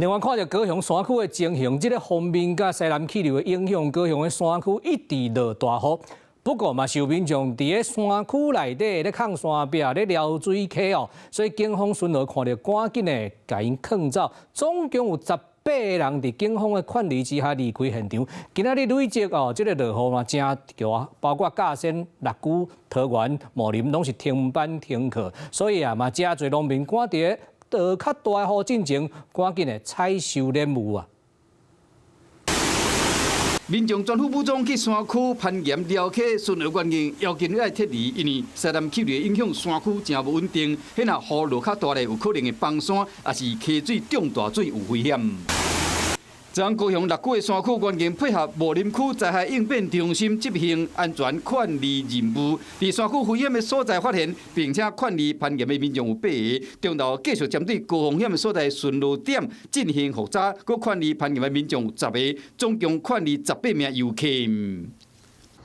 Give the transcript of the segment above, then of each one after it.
另外，看到高雄山区的情形，这个锋面甲西南气流的影响，高雄的山区一直落大雨。不过嘛，受民众伫个山区内底咧抗山壁、咧撩水溪哦，所以警方巡逻看到，赶紧的甲因劝走。总共有18个人伫警方的劝离之下离开现场。今仔日累积哦，这个落雨嘛真大，包括甲仙、六股、桃园、茂林拢是停班停课，所以啊嘛，真侪农民赶伫个较大的雨进前，赶紧的采收莲雾啊。民众全副武装去山区攀岩撩溪巡逻原因，要紧要撤离，因为西南气流影响山区真无稳定，迄若雨落较大咧，有可能会崩山，也是溪水涨大水有危险。将高雄六股的山区原因配合茂林区灾害应变中心执行安全劝离任务，伫山区危险的所在发现，并且劝离攀岩的民众有8个，中途继续针对高风险的所在巡逻点进行复查，搁劝离攀岩的民众有10个，总共劝离18名游客。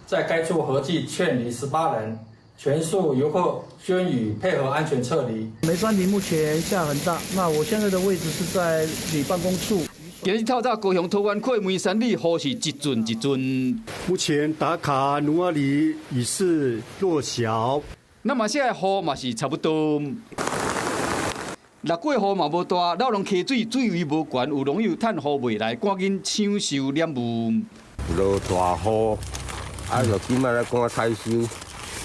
在该处合计劝离18人，全数游客宣语配合安全撤离。梅山林目前下很大，那我现在的位置是在你办公处。今日透早，高雄桃园区梅山里雨是一阵一阵。目前打卡努瓦里已是弱小。那么现在雨嘛是差不多。六股雨嘛无大，老龙溪水位无悬，有农友趁雨未来，赶紧抢收莲雾。落大雨，就今仔来赶采收。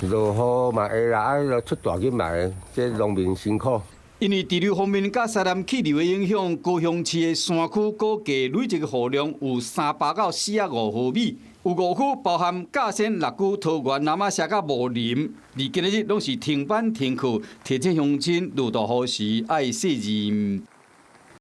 落雨嘛会啦，就出大金来，这农民辛苦。因为地流方面甲西南气流的影响，高雄市的山区估计累积的雨量有300到405毫米，有5区包含甲仙、六股、桃园、南仔社甲茂林，而今日拢是停班停课，提醒乡亲入大雨时爱细心。